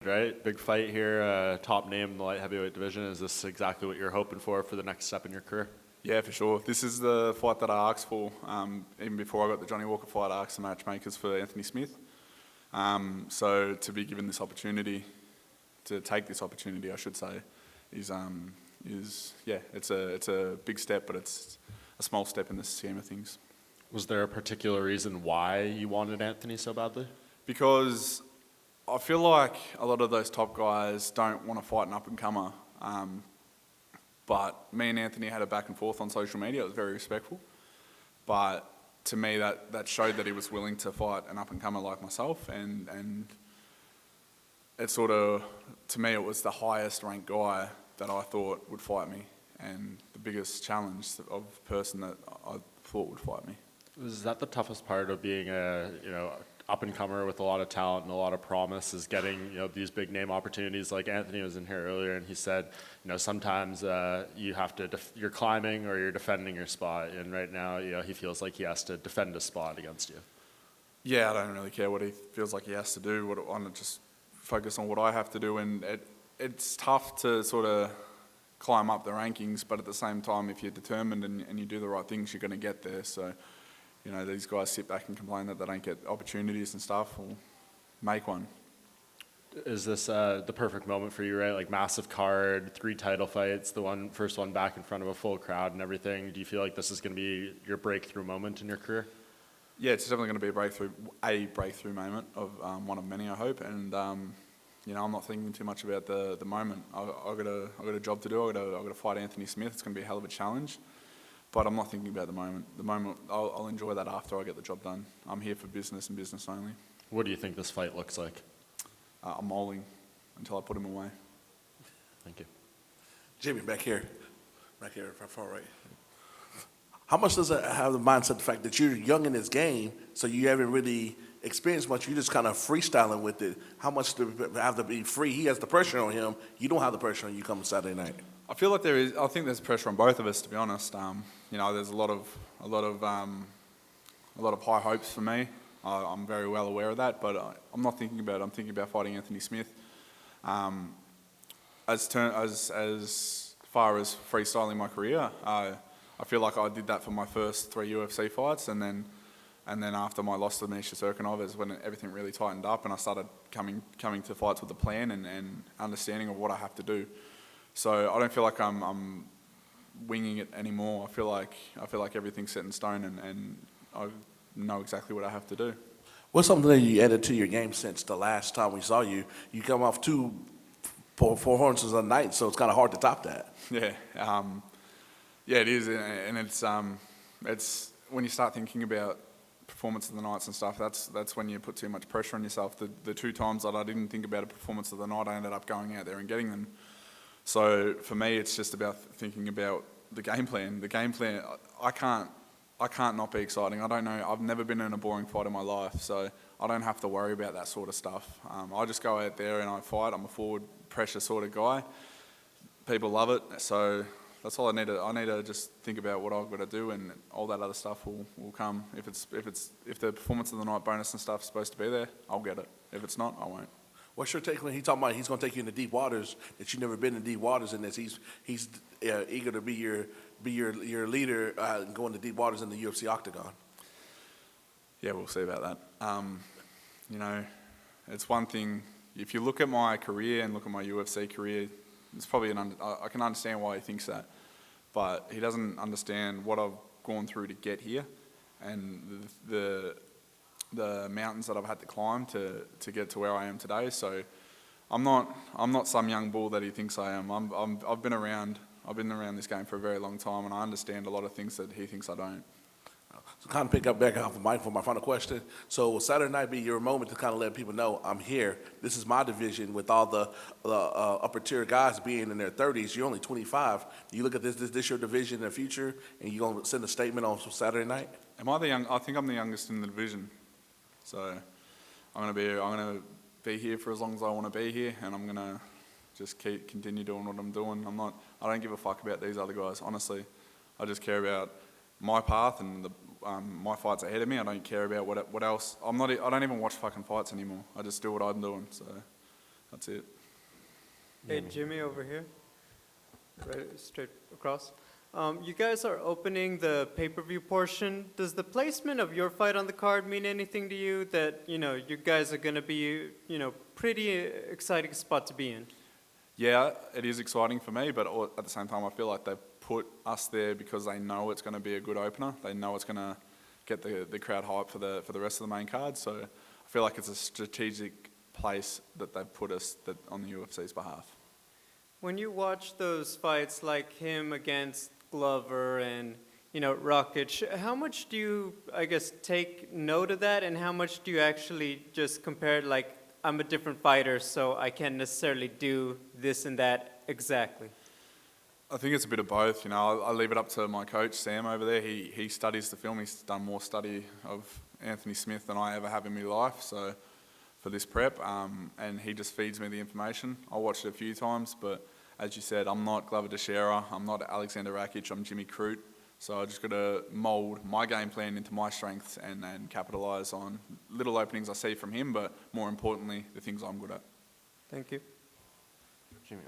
Right? Big fight here, top name in the light heavyweight division. Is this exactly what you're hoping for the next step in your career? Yeah, for sure. This is the fight that I asked for. Even before I got the Johnny Walker fight, I asked the matchmakers for Anthony Smith. So to be given this opportunity, to take this opportunity, I should say, is it's a big step, but it's a small step in the scheme of things. Was there a particular reason why you wanted Anthony so badly? Because I feel like a lot of those top guys don't want to fight an up-and-comer. But me and Anthony had a back and forth on social media. It was very respectful. But to me, that showed that he was willing to fight an up-and-comer like myself. And it sort of, to me, it was the highest ranked guy that I thought would fight me. And the biggest challenge of person that I thought would fight me. Was that the toughest part of being a up-and-comer with a lot of talent and a lot of promise, is getting these big name opportunities? Like Anthony was in here earlier and he said sometimes you have to you're climbing or you're defending your spot, and right now he feels like he has to defend a spot against you. Yeah, I don't really care what he feels like he has to do. I want to just focus on what I have to do, and it's tough to sort of climb up the rankings, but at the same time, if you're determined and you do the right things, you're going to get there. So these guys sit back and complain that they don't get opportunities and stuff. Well, make one. Is this the perfect moment for you, right? Like massive card, 3 title fights, the first one back in front of a full crowd and everything. Do you feel like this is going to be your breakthrough moment in your career? Yeah, it's definitely going to be a breakthrough moment of one of many, I hope. And I'm not thinking too much about the moment. I got a job to do. I got to fight Anthony Smith. It's going to be a hell of a challenge. But I'm not thinking about the moment. The moment, I'll enjoy that after I get the job done. I'm here for business and business only. What do you think this fight looks like? I'm mauling until I put him away. Thank you. Jimmy, back here, far right. How much does it have the mindset, the fact that you're young in this game, so you haven't really experienced much, you're just kind of freestyling with it? How much do you have to be free? He has the pressure on him. You don't have the pressure on you coming Saturday night. I feel like I think there's pressure on both of us, to be honest. There's a lot of high hopes for me. I'm very well aware of that, but I'm not thinking about it. I'm thinking about fighting Anthony Smith. As far as freestyling my career, I feel like I did that for my first 3 UFC fights, and then after my loss to Misha Serkinov is when everything really tightened up, and I started coming to fights with a plan and understanding of what I have to do. So I don't feel like I'm winging it anymore. I feel like everything's set in stone, and I know exactly what I have to do. What's something that you added to your game since the last time we saw you? You come off 2 four horns a night, so it's kind of hard to top that. Yeah, it is, and it's when you start thinking about performance of the nights and stuff. That's when you put too much pressure on yourself. The 2 times that I didn't think about a performance of the night, I ended up going out there and getting them. So for me, it's just about thinking about the game plan. The game plan, I can't not be exciting. I don't know. I've never been in a boring fight in my life, so I don't have to worry about that sort of stuff. I just go out there and I fight. I'm a forward pressure sort of guy. People love it, so that's all I need to. I need to just think about what I've got to do, and all that other stuff will come. If the performance of the night bonus and stuff is supposed to be there, I'll get it. If it's not, I won't. What's your take when he's talking about he's going to take you into deep waters, that you've never been in deep waters, and that he's eager to be your leader and go into deep waters in the UFC octagon? Yeah, we'll see about that. It's one thing. If you look at my career and look at my UFC career, it's probably I can understand why he thinks that, but he doesn't understand what I've gone through to get here, and the mountains that I've had to climb to get to where I am today. So I'm not some young bull that he thinks I am. I've been around this game for a very long time, and I understand a lot of things that he thinks I don't. So kind of pick up back off of Mike for my final question. So will Saturday night be your moment to kind of let people know, I'm here. This is my division with all the upper tier guys being in their 30s. You're only 25. Do you look at this your division in the future, and you're going to send a statement on Saturday night? Am I the young? I think I'm the youngest in the division. So I'm gonna be here for as long as I want to be here, and I'm gonna just continue doing what I'm doing. I don't give a fuck about these other guys. Honestly, I just care about my path and my fights ahead of me. I don't care about what else. I don't even watch fucking fights anymore. I just do what I'm doing. So That's it. Hey, Jimmy over here, right straight across. You guys are opening the pay-per-view portion. Does the placement of your fight on the card mean anything to you? That you guys are gonna be, pretty exciting spot to be in. Yeah, it is exciting for me, but at the same time, I feel like they've put us there because they know it's going to be a good opener. They know it's going to get the crowd hyped for the rest of the main card. So I feel like it's a strategic place that they've put us on the UFC's behalf. When you watch those fights like him against Glover and Rakic, how much do you, I guess, take note of that, and how much do you actually just compare, like, I'm a different fighter, so I can't necessarily do this and that exactly? I think it's a bit of both. I leave it up to my coach, Sam, over there. He studies the film. He's done more study of Anthony Smith than I ever have in my life, so for this prep, and he just feeds me the information. I watched it a few times, but as you said, I'm not Glover Teixeira, I'm not Alexander Rakic, I'm JimmyCrute. So I just got to mould my game plan into my strengths and capitalise on little openings I see from him, but more importantly, the things I'm good at. Thank you. Jimmy,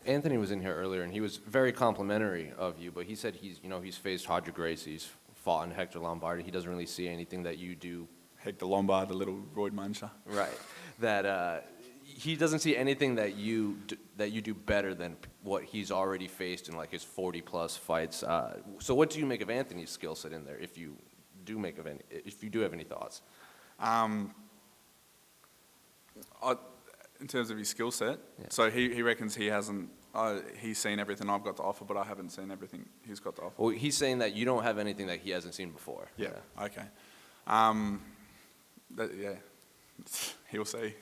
Anthony was in here earlier, and he was very complimentary of you, but he said he's faced Roger Gracie, he's fought in Hector Lombardi. He doesn't really see anything that you do. Hector Lombard, the little roid muncher. Right. That he doesn't see anything that you do better than what he's already faced in like his 40-plus fights. So what do you make of Anthony's skill set in there, if you do have any thoughts? In terms of his skill set, Yeah. so he reckons he hasn't. He's seen everything I've got to offer, but I haven't seen everything he's got to offer. Well, he's saying that you don't have anything that he hasn't seen before. Yeah. Okay. Yeah. He'll see.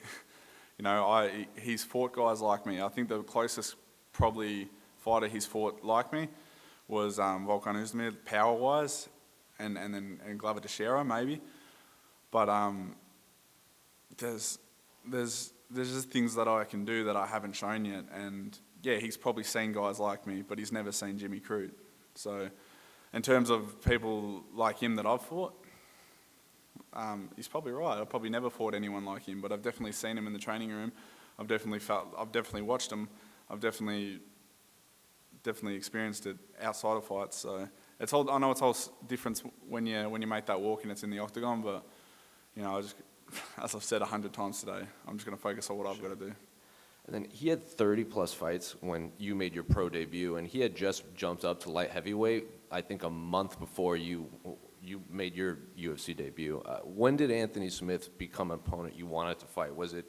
He's fought guys like me. I think the closest probably fighter he's fought like me was Volkan Oezdemir, power-wise, and Glover Teixeira maybe. But there's just things that I can do that I haven't shown yet. And yeah, he's probably seen guys like me, but he's never seen JimmyCrute. So in terms of people like him that I've fought, he's probably right. I've probably never fought anyone like him, but I've definitely seen him in the training room. I've definitely watched him. I've definitely experienced it outside of fights. So I know it's all different when you make that walk and it's in the octagon, but as I've said 100 times today, I'm just going to focus on what I've got to do. And then he had 30-plus fights when you made your pro debut, and he had just jumped up to light heavyweight, I think a month before you made your UFC debut. When did Anthony Smith become an opponent you wanted to fight? Was it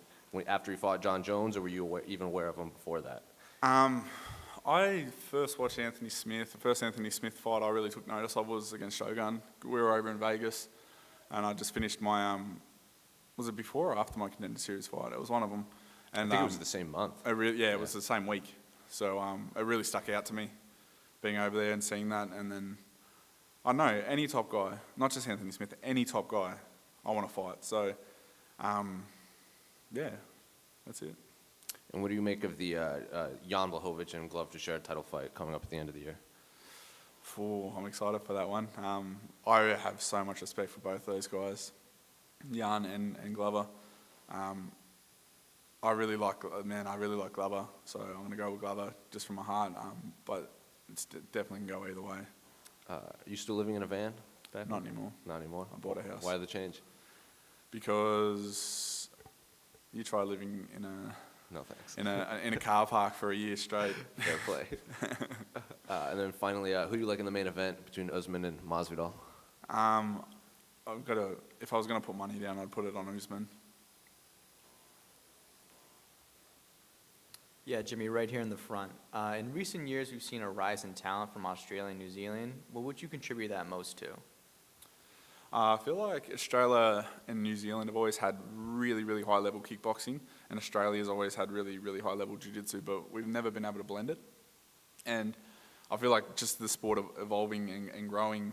after he fought John Jones, or were you even aware of him before that? I first watched Anthony Smith. The first Anthony Smith fight I really took notice of was against Shogun. We were over in Vegas, and I just finished my, was it before or after my Contender Series fight? It was one of them. And, I think it was the same month. It was the same week. So it really stuck out to me, being over there and seeing that. And then, I know, any top guy, not just Anthony Smith, any top guy, I want to fight. So, yeah, that's it. And what do you make of the Jan Blachowicz and Glover Teixeira title fight coming up at the end of the year? I'm excited for that one. I have so much respect for both those guys, Jan and Glover. I really like Glover, so I'm going to go with Glover just from my heart, but it's definitely can go either way. Are you still living in a van? Not anymore. Not anymore? I bought a house. Why the change? Because you try living in a... No thanks. in a car park for a year straight. Fair play. And then finally, who do you like in the main event between Usman and Masvidal? If I was going to put money down, I'd put it on Usman. Yeah, Jimmy, right here in the front. In recent years, we've seen a rise in talent from Australia and New Zealand. What would you contribute that most to? I feel like Australia and New Zealand have always had really, really high-level kickboxing, and Australia has always had really, really high-level jiu-jitsu, but we've never been able to blend it. And I feel like just the sport of evolving and growing,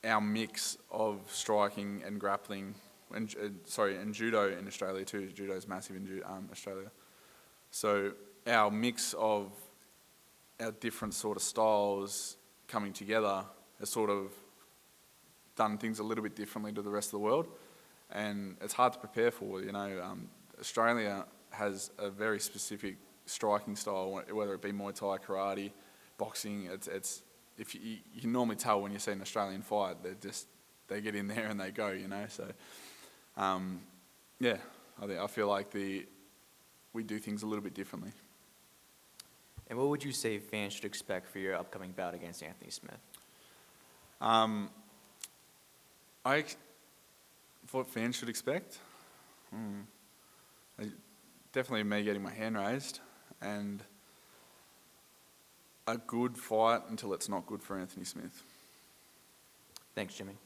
our mix of striking and grappling, and judo in Australia too. Judo is massive in Australia. So our mix of our different sort of styles coming together has sort of done things a little bit differently to the rest of the world, and it's hard to prepare for. Australia has a very specific striking style, whether it be Muay Thai, karate, boxing. It's if you can normally tell when you see an Australian fight, they get in there and they go, you know. So yeah, I feel like we do things a little bit differently. And what would you say fans should expect for your upcoming bout against Anthony Smith? What fans should expect? Definitely me getting my hand raised, and a good fight until it's not good for Anthony Smith. Thanks, Jimmy.